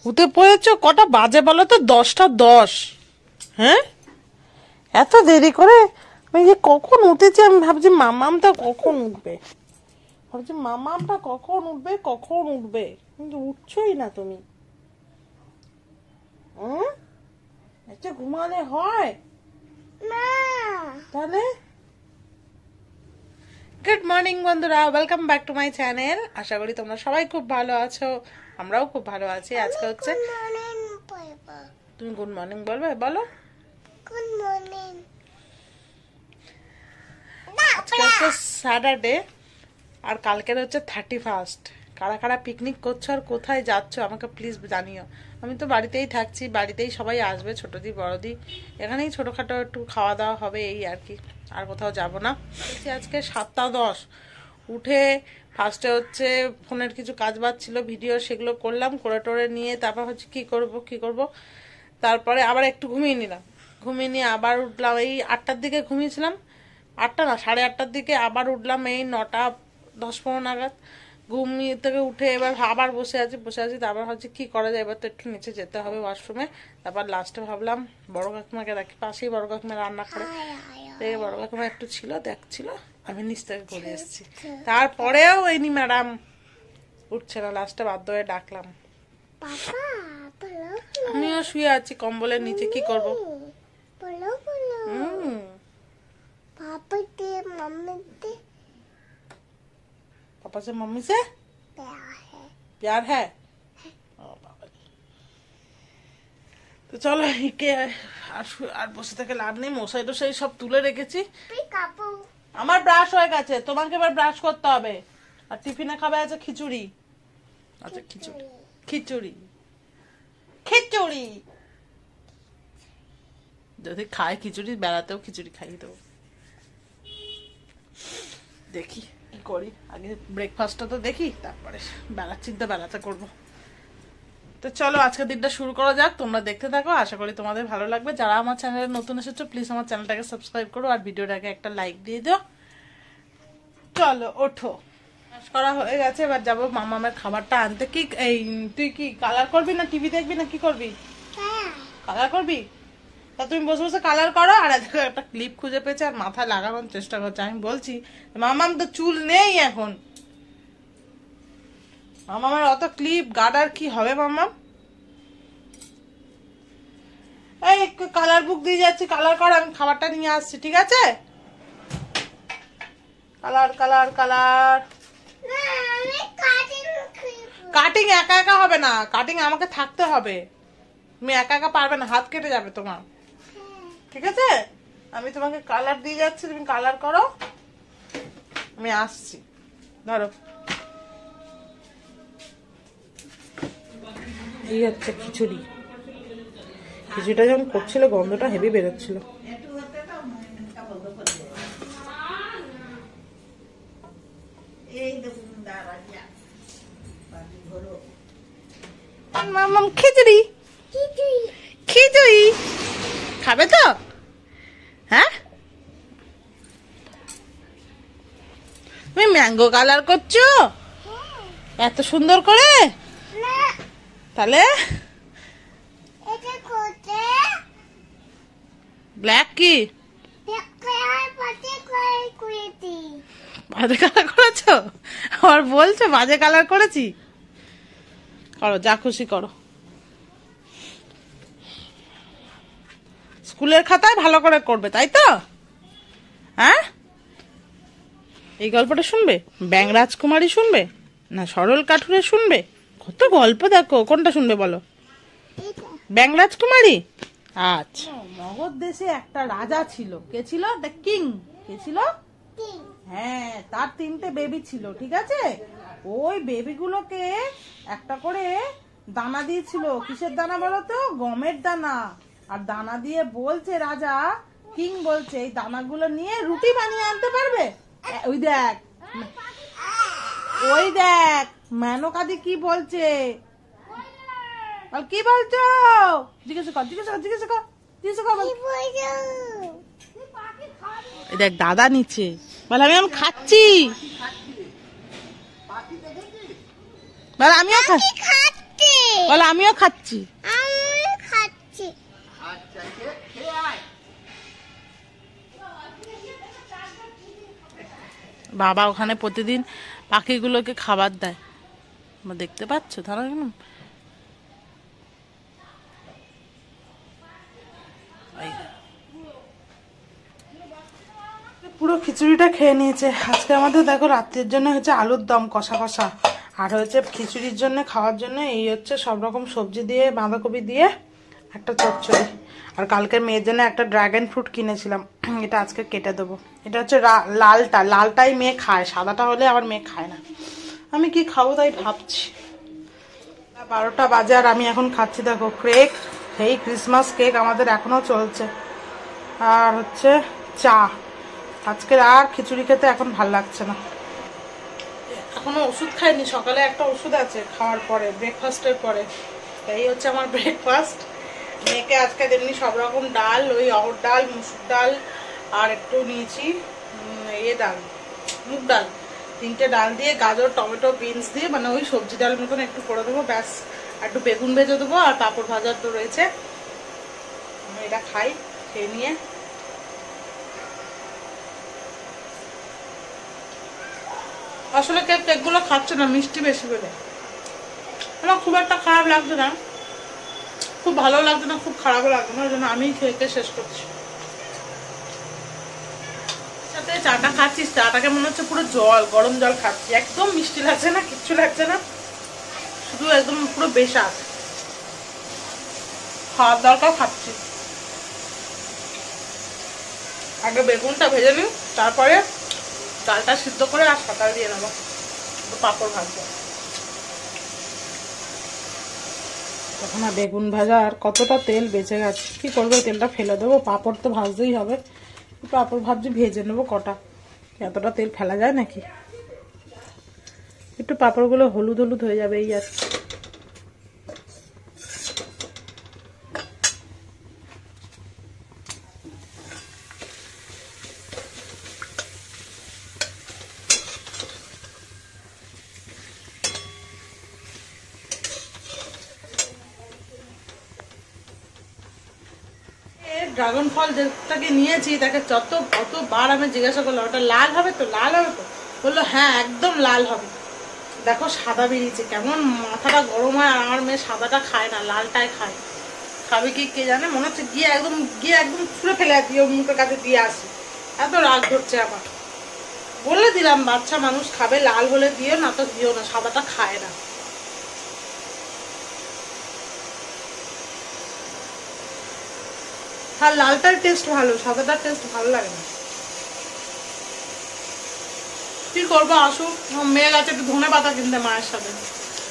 উঠে পড়েছো? কটা বাজে বলো তো? 10টা 10। হ্যাঁ, এত দেরি করে? আমি যে কখন উঠেছি, আমি ভাবছি মামামটা কখন উঠবে, কখন উঠবে, কিন্তু উঠছই না তুমি। আচ্ছা, ঘুমালে হয় না তাহলে? গুড মর্নিং বন্ধুরা, welcome back to my channel. আশা করি তোমরা সবাই খুব ভালো আছো, আমরাও খুব ভালো আছি। আজকে হচ্ছে, তুমি গুড মর্নিং বলবে? বলো গুড মর্নিং। আজকে হচ্ছে স্যাটারডে, আর কালকের হচ্ছে 31st। কারা কারা পিকনিক করছো আর কোথায় যাচ্ছ আমাকে প্লিজ জানিও। আমি তো বাড়িতেই থাকছি, বাড়িতেই সবাই আসবে, ছোটদি বড়দি, এখানেই ছোটখাটো একটু খাওয়া দাওয়া হবে, এই আর কি, আর কোথাও যাব না। আজকে 7টা 10 উঠে ফার্স্টে হচ্ছে ফোনের কিছু কাজ বাজ ছিল, ভিডিও, সেগুলো করলাম, করে টোরে নিয়ে তারপর হচ্ছে কি করব, তারপরে আবার একটু ঘুমিয়ে নিলাম, ঘুমিয়ে নিয়ে আবার উঠলাম এই 8টার দিকে, ঘুমিয়েছিলাম 8টা না 8:30টার দিকে, আবার উঠলাম এই 9টা 10-15 নাগাদ। ঘুমিয়ে থেকে উঠে এবার আবার বসে আছি, তারপর হচ্ছে কি করা যায়, এবার তো একটু নিচে যেতে হবে ওয়াশরুমে। তারপর লাস্টে ভাবলাম বড় কাকিমাকে রাখি, পাশেই বড় কাকিমা রান্না করে, বড় কাকিমা একটু ছিল, দেখছিল, আমি নিচ থেকে ঘুরে এসেছি। তারপরেও এনি ম্যাডাম উঠছে না, লাস্টে বাধ্য হয়ে ডাকলাম। আমিও শুয়ে আছি কম্বলের নিচে, কি করবো। पापा से मम्मी से प्यार है। তো চলো, আর বসে থেকে লাভ নেই, মশাই টশাই সব তুলে রেখেছি। আমার ব্রাশ হয়ে গেছে, তোমাকে এবার ব্রাশ করতে হবে। আর টিফিনে খাবে আছে খিচুড়ি। আচ্ছা, খিচুড়ি যদি খায় খিচুড়ি, বেড়াতেও খিচুড়ি খাইয়ে দেবো। দেখি কি করি, আগে ব্রেকফাস্টটা তো দেখি, তারপরে বেলাতে করবো। তো চলো আজকের দিনটা শুরু করা যাক, তোমরা দেখতে থাকো, আশা করি তোমাদের ভালো লাগবে। যারা আমার চ্যানেলে নতুন এসেছো প্লিজ আমার চ্যানেলটাকে সাবস্ক্রাইব করো আর ভিডিওটাকে একটা লাইক দিয়ে দিও। চলো ওঠো, করা হয়ে গেছে, এবার যাবো মামামের খাবারটা আনতে। কি এই তুই কি কালার করবি না টিভি দেখবি না কি করবি? কালার করবি? তা তুমি বসে বসে কালার করো, আর একটা ক্লিপ খুঁজে পেয়েছে আর মাথায় লাগানোর চেষ্টা করছে। আমি বলছি মামাম তো চুল নেই এখন, মামামের অত ক্লিপ গার্ডার কি হবে মামাম? এই কালার বুক দিয়ে যাচ্ছি, কালার কর, আমি খাবারটা নিয়ে আসছি, ঠিক আছে? কাটিং একা একা হবে না, কাটিং আমাকে থাকতে হবে, তুমি একা একা পারবে না, হাত কেটে যাবে তোমার, ঠিক আছে? আমি তোমাকে কালার দিয়ে যাচ্ছি, তুমি কালার করো, আমি আসছি। ধরো, এই হচ্ছে খিচুড়িটা যখন করছিল গন্ধটা হেভি বেরোচ্ছিল। খিচুড়ি খাবে তো? হ্যাঁ, তুমি ম্যাঙ্গো কালার করছো এত সুন্দর করে, তাহলে ব্ল্যাক কি বাজে কালার করেছো? আবার বলছো বাজে কালার করেছি? করো, যা খুশি করো, স্কুলের খাতায় ভালো করে করবে, তাই তো? হ্যাঁ, এই গল্পটা শুনবে? ব্যাঙ রাজকুমারী শুনবে না সরল কাঠুরে শুনবে? কত গল্প দেখো, কোনটা শুনবে বলো? ব্যাঙ রাজকুমারী। আচ্ছা, মগধ দেশে একটা রাজা ছিল, কে ছিল? The king. কে ছিল? হ্যাঁ, তার 3টে বেবি ছিল, ঠিক আছে? ওই বেবিগুলোকে একটা করে দানা দিয়েছিল। কিসের দানা বলো তো? গমের দানা। আর দানা দিয়ে বলছে রাজা, কিং বলছে, এই দানাগুলো নিয়ে রুটি বানিয়ে আনতে পারবে? ওই দেখ মেনকাদি কি বলছে, কি বলছো? জিজ্ঞাসা কর। দেখ দাদা নিচ্ছে, বলে আমি খাচ্ছি, বলে আমিও খাচ্ছি। বল আমিও খাচ্ছি। বাবা ওখানে প্রতিদিন পাখিগুলোকে খাবার দেয়, দেখতে পাচ্ছ ধরো। পুরো খিচুড়িটা খেয়ে নিয়েছে। আজকে আমাদের দেখো রাত্রির জন্য হচ্ছে আলুর দম কষা কষা, আর হচ্ছে খিচুড়ির জন্য খাওয়ার জন্য এই হচ্ছে সব রকম সবজি দিয়ে বাঁধাকপি দিয়ে একটা চচ্চড়ি। আর কালকে মেয়ের জন্য একটা ড্রাগন ফ্রুট কিনেছিলাম, এটা আজকে কেটে দেবো। এটা হচ্ছে লালটাই মেয়ে খায়, সাদাটা হলে আবার মেয়ে খায় না। আমি কি খাবো তাই ভাবছি। 12টা বাজে আর আমি এখন খাচ্ছি দেখো কেক, এই ক্রিসমাস কেক আমাদের এখনো চলছে, আর হচ্ছে চা। আজকের আর খিচুড়ি খেতে এখন ভাল লাগছে না। এখনো ওষুধ খাইনি, সকালে একটা ওষুধ আছে খাওয়ার পরে, ব্রেকফাস্টের পরে। এই হচ্ছে আমার ব্রেকফাস্ট। মেয়েকে আজকে তেমনি সব রকম ডাল, ওই অড়হর ডাল, মুসুর ডাল, আর একটু নিয়েছি ডাল, মুগ ডাল, 3টে ডাল দিয়ে গাজর টমেটো বিনস দিয়ে মানে ওই সবজি ডাল মতন একটু করে দেবো ব্যাস। আর একটু বেগুন ভেজে দেবো, আর পাঁপড় ভাজার তো রয়েছে। এটা খাই, খেয়ে নিয়ে আসলে কেকগুলো খাচ্ছে না মিষ্টি বেশি বলে। আমার খুব একটা খারাপ লাগছে না, খুব ভালো লাগছে না, খুব খারাপও লাগছে না, ওই জন্য আমি খেয়ে শেষ করছি। সাথে চাটা খাচ্ছিস, চাটাকে মনে হচ্ছে পুরো জল, গরম জল খাচ্ছি। একদম মিষ্টি লাগছে না, কিচ্ছু লাগছে না, শুধু একদম পুরো বেশাক। খাওয়ার দরকার খাচ্ছি। আগে বেগুনটা ভেজে নিই, তারপরে ডালটা সিদ্ধ করে আর সাঁতার দিয়ে নেবো, পাঁপড় ভাজবো। তখন আর বেগুন ভাজা আর কতটা তেল বেঁচে গেছে, কি করবো, তেলটা ফেলে দেবো। পাঁপড় তো ভাজতেই হবে, পাঁপড় ভাবছি ভেজে নেবো কটা, এতটা তেল ফেলা যায় নাকি। একটু পাঁপড়গুলো হলুদ হলুদ হয়ে যাবে, এই আর ড্রাগন ফল যেটাকে নিয়েছি তাকে কতবার আমি জিজ্ঞাসা করলাম ওটা লাল হবে তো, লাল হবে তো, বললো হ্যাঁ একদম লাল হবে। দেখো সাদা বেরিয়েছে, কেমন মাথাটা গরম হয়। আর আমার মেয়ে সাদাটা খায় না, লালটাই খায়। খাবে কি কে জানে, মনে হচ্ছে গিয়ে একদম ছুঁড়ে ফেলে দিয়ে মুখের কাছে দিয়ে আসি, এত রাগ ধরছে আমার। বলে দিলাম বাচ্চা মানুষ খাবে, লাল হলে দিও না তো দিও না, সাদাটা খায় না। আর লালটার টেস্ট ভালো, সাদাটার টেস্ট ভালো লাগে না। কি করবো, আসুক। মেয়ে গেছে একটু ধনে পাতা কিনতে মায়ের সাথে,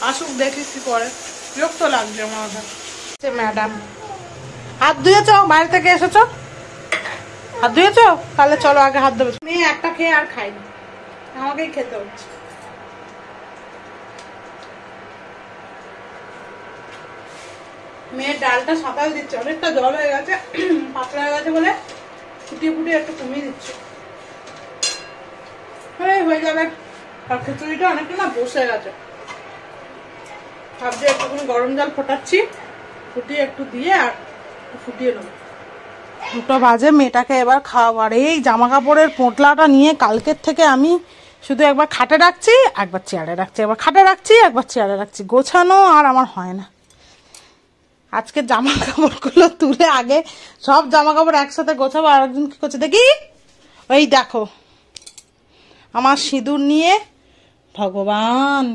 আসুক দেখি কি করে। বিরক্ত লাগছে আমার। ম্যাডাম হাত ধুয়েছো, বাইরে থেকে এসেছো, হাত ধুয়েছো, তাহলে চলো আগে হাত ধুবে। মেয়ে একটা খেয়ে আর খাইনি, আমাকেই খেতে হচ্ছে। মেয়ের ডালটা সাঁতাল দিচ্ছে, অনেকটা জল হয়ে গেছে, পাতলা হয়ে গেছে বলে ফুটিয়ে ফুটিয়ে একটু কমিয়ে দিচ্ছে, হয়ে যাবে। আর খিচুড়িটা অনেকটা না বসে গেছে, ভাবছি একটুখানি গরম জল ফোটাচ্ছি, ফুটিয়ে একটু দিয়ে আর ফুটিয়ে নেবো। 2টা বাজে, মেয়েটাকে এবার খাওয়ার। এই জামা কাপড়ের পোঁটলাটা নিয়ে কালকের থেকে আমি শুধু একবার খাটে রাখছি, একবার চেয়ারে রাখছি, একবার খাটে রাখছি, একবার চেয়ারে রাখছি, গোছানো আর আমার হয় না। আজকে জামা কাপড়গুলো তুলে আগে সব জামা কাপড় একসাথে গোছাবো। আর একজন কি করছে দেখি, ওই দেখো আমার সিঁদুর নিয়ে, ভগবান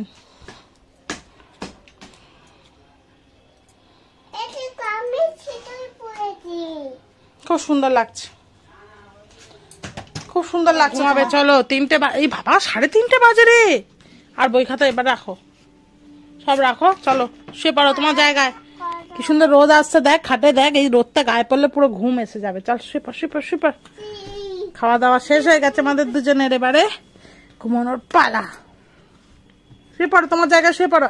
খুব সুন্দর লাগছে, খুব সুন্দর লাগছে। চলো 3টে, এই বাবা 3:30 বাজে রে। আর বই খাতা এবার রাখো, সব রাখো, চলো শুয়ে পড়ো তোমার জায়গায়। কি সুন্দর রোদ আসছে দেখ, খাটে দেখ, এই রোদটা গায়ে পড়লে পুরো ঘুম এসে যাবে। চল শুয়ে পড়, শুয়ে পড়, শুয়ে পড়। খাওয়া দাওয়া শেষ হয়ে গেছে আমাদের দুজনের, এবারে ঘুমানোর পালা। শুয়ে পড়ো তোমার জায়গায়, শুয়ে পড়ো।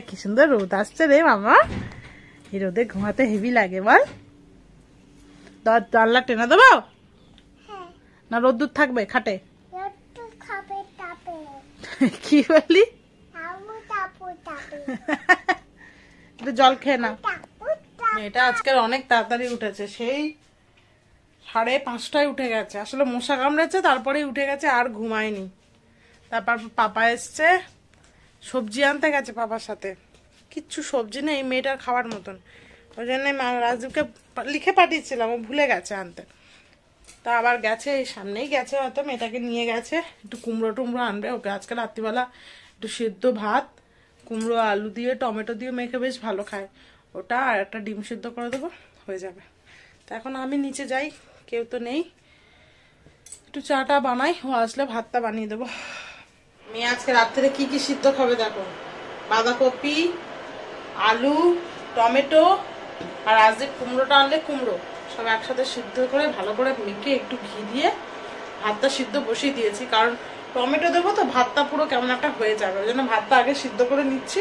কি সুন্দর রোদ আসছে রে মামা, এই রোদে ঘুমাতে হেভি লাগে বল। জানলা টেনে দেবো না রোদ্দুর থাকবে খাটে? কি বলি, একটু জল খেয়ে না। এটা আজকের অনেক তাড়াতাড়ি উঠেছে, সেই 5:30টায় উঠে গেছে। আসলে মশা কামড়েছে, তারপরেই উঠে গেছে, আর ঘুমায়নি। তারপর পাপা এসছে, সবজি আনতে গেছে পাপার সাথে। কিচ্ছু সবজি নেই মেয়েটার খাওয়ার মতন, ওই জন্য রাজুকে লিখে পাঠিয়েছিলাম, ও ভুলে গেছে আনতে। তা আবার গেছে, এই সামনেই গেছে হয়তো, মেয়েটাকে নিয়ে গেছে। একটু কুমড়ো টুমড়ো আনবে ওকে। আজকে রাত্রিবেলা একটু সেদ্ধ ভাত, কুমড়ো আলু দিয়ে টমেটো দিয়ে মেখে বেশ ভালো খায়, ওটা আর একটা ডিম সিদ্ধ করে দেবো, হয়ে যাবে। তা এখন আমি নিচে যাই, কেউ তো নেই, একটু চাটা বানাই, ও আসলে ভাতটা বানিয়ে দেবো। মেয়ে আজকে রাত্রে কি কি সিদ্ধ খাবে দেখো, বাঁধাকপি, আলু, টমেটো, আর আজকে কুমড়োটা আনলে কুমড়ো সব একসাথে সিদ্ধ করে ভালো করে মেখে একটু ঘি দিয়ে ভাতটা সিদ্ধ বসিয়ে দিয়েছি। কারণ টমেটো দেবো তো ভাতটা পুরো কেমন একটা হয়ে যাবে, ওই জন্য ভাতটা আগে সিদ্ধ করে নিচ্ছি,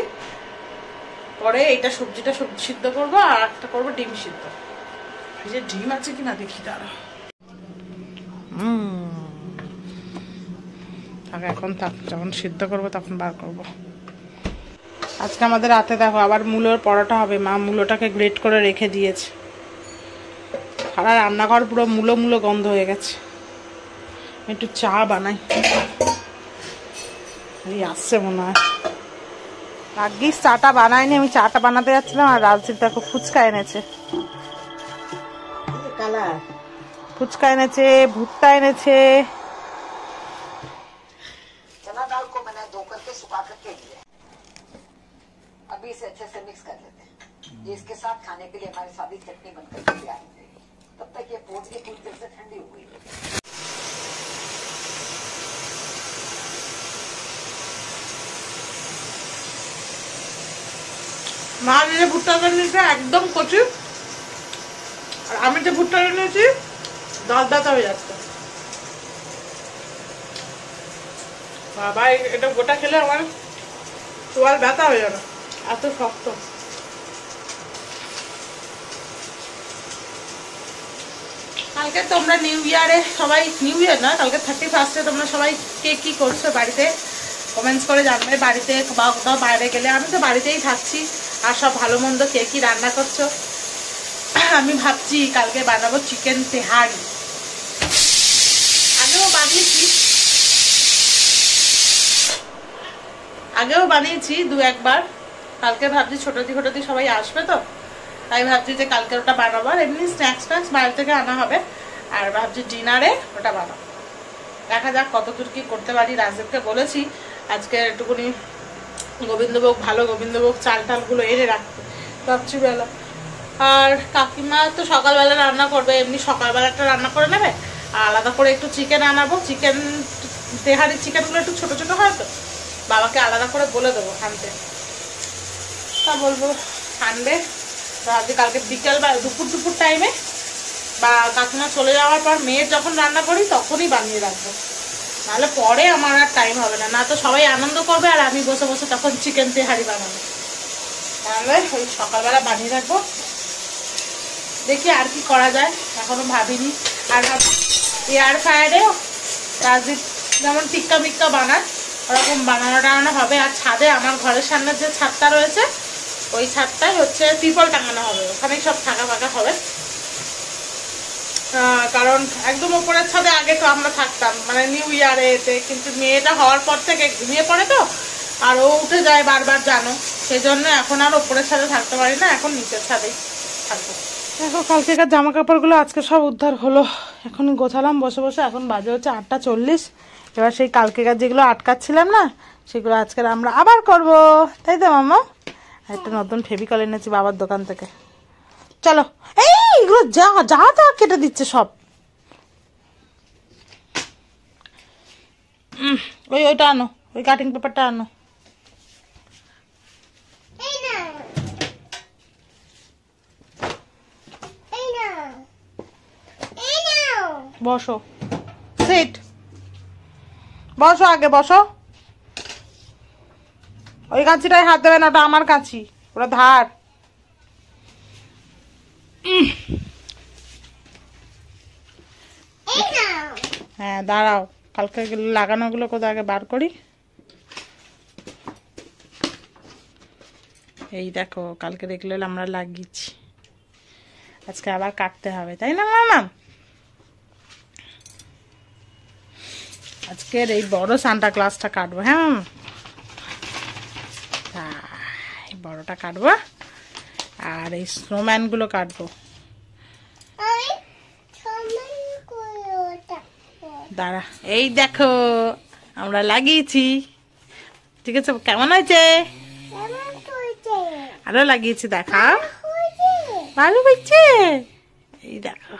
পরে এইটা সবজিটা সিদ্ধ করবো, আর একটা করবো ডিম সিদ্ধ। এই যে ডিম আছে কিনা দেখি দাঁড়া। এখন থাক, যখন সিদ্ধ করবো তখন বার করবো। আজকে আমাদের রাতে দেখো আবার মূলোর পরোটা হবে, মা মূলোটাকে গ্রেট করে রেখে দিয়েছে। সারা রান্নাঘর পুরো মূলো মূলো গন্ধ হয়ে গেছে। একটু চা বানাই, এই আসছে মনে হয়। ভাগ্যিস চাটা বানায়নি, আমি চাটা বানাতে যাচ্ছিলাম, আর রাজদীপ দেখো ফুচকা এনেছে, ফুচকা এনেছে, ভুট্টা এনেছে। अभी इसे अच्छे से मिक्स कर लेते हैं। ये इसके साथ खाने के लिए हमारी सादी चटनी बनकर तैयार हो जाएगी। तब तक ये पोटली पूरी तरह से ठंडी हो गई है। মা যে ভুট্টাটা নিয়েছে একদম কচি, আর আমি যে ভুট্টাটা নিয়েছি দাঁতা হয়ে যাচ্ছে। বাবা এটা গোটা খেলে আমার চোয়াল ব্যথা হয়ে যাবে, এত শক্ত। কালকে তোমরা নিউ ইয়ারে সবাই, নিউ ইয়ার না কালকে 31 তোমরা সবাই কে কি করছো বাড়িতে কমেন্টস করে জানবে। বাড়িতে বা কোথাও বাইরে গেলে, আমি তো বাড়িতেই থাকছি, আর সব ভালো মন্দ কে কি রান্না করছো। আমি ভাবছি কালকে বানাবো চিকেন তেহারি, আগেও বানিয়েছি 2-1 বার। কালকে ভাবছি ছোটদি সবাই আসবে তো, তাই ভাবছি যে কালকে ওটা বানাবো। আর এমনি স্ন্যাক্স বাইরে থেকে আনা হবে, আর ভাবছি ডিনারে ওটা বানাবো। দেখা যাক কতদূর কি করতে পারি। রাজদেবকে বলেছি আজকে একটুকুনি গোবিন্দভোগ, ভালো গোবিন্দভোগ চাল টালগুলো এনে রাখতে ভাবছি বেলা। আর কাকিমা তো সকালবেলা রান্না করবে, এমনি সকালবেলাটা রান্না করে নেবে, আর আলাদা করে একটু চিকেন আনাবো। চিকেন তেহারির চিকেনগুলো একটু ছোট ছোট হয় তো, বাবাকে আলাদা করে বলে দেবো আনতে, তা বলবো আনবে। ভাবছি কালকে বিকেল বা দুপুর টাইমে বা কাকিমা চলে যাওয়ার পর মেয়ের যখন রান্না করি তখনই বানিয়ে রাখবো, নাহলে পরে আমার আর টাইম হবে না। না তো সবাই আনন্দ করবে আর আমি বসে বসে তখন চিকেন তেহারি বানাবো, তাহলে ওই সকালবেলা বানিয়ে রাখবো। দেখি আর কি করা যায়, এখনো ভাবিনি। আর এয়ার ফ্রায়ারেও রাজদীপ যেমন টিক্কা মিক্কা বানায় ওরকম বানানো হবে। আর ছাদে আমার ঘরের সামনে যে ছাদটা রয়েছে ওই ছাদটাই হচ্ছে ত্রিপল টাঙানো হবে, ওখানেই সব ফাঁকা ফাঁকা হবে। কারণ একদম উপরের ছাদে আগে তো আমরা থাকতাম, মানে নিউ ইয়ারে এতে, কিন্তু মেয়েটা হওয়ার পর থেকে ঘুমিয়ে পড়ে তো, আর ও উঠে যায় বারবার জানো, সেই জন্য এখন আর উপরের ছাদে থাকতে পারি না, এখন নিচের ছাদেই থাকবো। দেখো কালকেকার জামা কাপড়গুলো আজকে সব উদ্ধার হলো, এখনই গোছালাম বসে বসে। এখন বাজে হচ্ছে 8:40। এবার সেই কালকেকার যেগুলো আটকাচ্ছিলাম না সেগুলো আজকে আমরা আবার করব, তাই তো মামা? একটা নতুন ফেভিকল এনেছি বাবার দোকান থেকে। চলো, এইগুলো যা যা যা কেটে দিচ্ছে সব। ওইটা আনো, ওই কাটিং পেপারটা আনো। বসো, সিট, বসো, আগে বসো। ওই কাঁচিটাই হাত দেবে না, ওটা আমার কাঁচি, ওটা ধার। হ্যাঁ দাঁড়াও, কালকে লাগানোগুলো কোথায় আগে বার করি। এই দেখো কালকে দেখলে আমরা লাগিয়েছি, আজকে আবার কাটতে হবে, তাই না মামা? আজকের এই বড় সান্টা ক্লাসটা কাটবো। হ্যাঁ মামা, এই বড়টা কাটবো আর এই স্নোম্যান গুলো কাটবো। দাঁড়া, এই দেখো আমরা লাগিয়েছি, ঠিক আছে? কেমন হয়েছে? আরো লাগিয়েছি, দেখা ভালো হয়েছে। এই দেখো,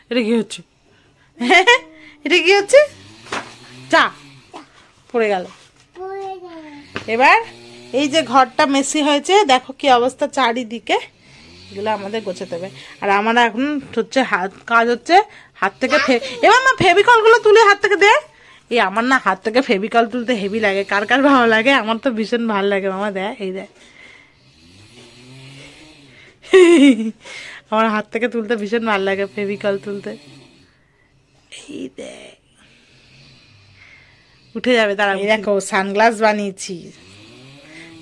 এটা কি হচ্ছে? এটা কি হচ্ছে? চা পড়ে গেল। এবার এই যে ঘরটা মেসি হয়েছে, দেখো কি অবস্থা চারিদিকে, এগুলো আমাদের গোছাতে হবে। আর আমার এখন হচ্ছে কাজ হচ্ছে হাত থেকে এবার না ফেভিকল গুলো তুলে হাত থেকে দে। এই আমার না হাত থেকে ফেভিকল তুলতে হেভি লাগে, কার কার ভালো লাগে? আমার তো ভীষণ ভালো লাগে মামা। দেখ, এই দেখ, আমার হাত থেকে তুলতে ভীষণ ভালো লাগে ফেভিকল তুলতে। এই দেখ উঠে যাবে, দাঁড়া। দেখো সানগ্লাস বানিয়েছি,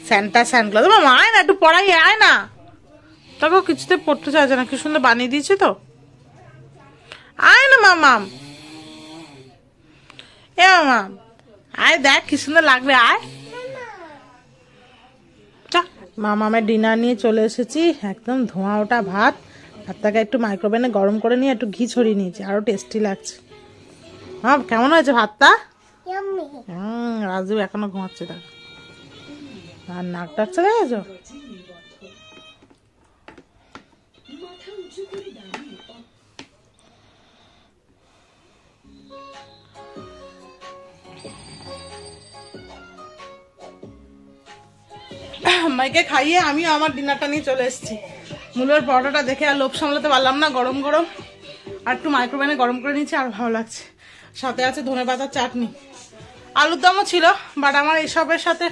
স্যান্টা সানগ্লাস। মামা আয় না, একটু পড়াই, আয় না। তাকে কিছুতে পড়তে চাইছে না, কি সুন্দর বানিয়ে দিয়েছে তো। আয় না মামাম, এ মামাম আয়, দেখ কি সুন্দর লাগবে, আয়। মামামের ডিনার নিয়ে চলে এসেছি, একদম ধোঁয়া ওটা ভাত। ভাতটাকে একটু মাইক্রোওভেনে গরম করে নিয়ে একটু ঘি ছড়িয়ে নিয়েছি, আরো টেস্টি লাগছে। হ্যাঁ, কেমন হয়েছে ভাতটা? রাজু এখনো ঘুমাচ্ছে, দেখ, আর নাক ডাকছে, দেখেছো? মাইকে খাইয়ে আমিও আমার ডিনারটা নিয়ে চলে এসেছি। মূলের পরোটাটা দেখে আর লোভ সামলাতে পারলাম না, গরম গরম, আর একটু মাইক্রোওভেনে গরম করে নিয়েছি, আর ভালো লাগছে। সাথে আছে ধনেপাতার চাটনি, আলুর দমও ছিল, বাট আমার এইসবের সাথে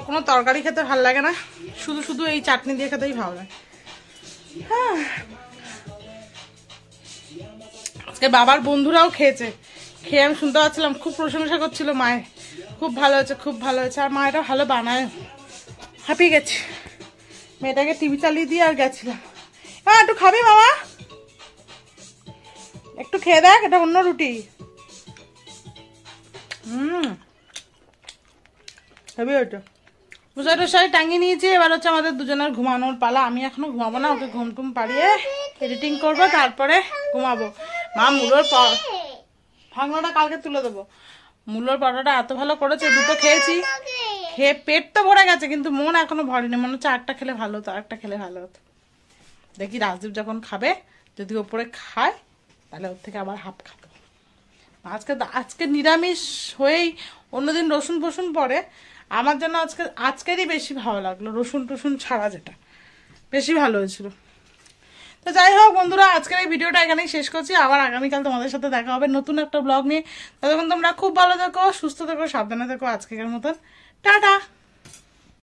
কোনো তরকারি খেতে ভালো লাগে না, শুধু শুধু এই চাটনি দিয়ে খেতেই ভালো লাগে। হ্যাঁ, আজকে বাবার বন্ধুরাও খেয়েছে, খেয়ে আমি শুনতে পাচ্ছিলাম, খুব প্রশংসা করছিল মায়ের, খুব ভালো হয়েছে, খুব ভালো হয়েছে। আর মা এটা ভালো বানায়, হাঁপিয়ে গেছে। মেয়েটাকে টিভি চালিয়ে দিয়ে আর গেছিলাম। একটু খাবি মামা? একটু খেয়ে দেখ, এটা অন্য রুটি। হেবি ওইটা বুঝাই টুসাই টাঙিয়ে নিয়েছি। এবার হচ্ছে আমাদের দুজনের ঘুমানোর পালা। আমি এখনো ঘুমাবো না, ওকে ঘুম টুম পাড়িয়ে এডিটিং করবো, তারপরে ঘুমাবো। মা মুলোর ভাঙনাটা কালকে তুলে দেবো। মুলোর পরোটা এত ভালো করেছে, দুটো খেয়েছি, খেয়ে পেট তো ভরে গেছে, কিন্তু মন এখনো ভরেনি। মনে হচ্ছে আরেকটা খেলে ভালো হতো, আরেকটা খেলে ভালো হতো। দেখি রাজদীপ যখন খাবে, যদি ওপরে খায় তাহলে ওর থেকে আবার হাফ খাবো। আজকে নিরামিষ হয়েই, অন্যদিন রসুন ফসুন পরে, আমার জন্য আজকেরই বেশি ভালো লাগলো, রসুন টসুন ছাড়া, যেটা বেশি ভালো হয়েছিল। তো যাই হোক বন্ধুরা, আজকের এই ভিডিওটা এখানেই শেষ করছি। আবার আগামীকাল তোমাদের সাথে দেখা হবে নতুন একটা ব্লগ নিয়ে। ততক্ষণ তোমরা খুব ভালো থেকো, সুস্থ থেকো, সাবধানে থেকো। আজকের মতন টাটা।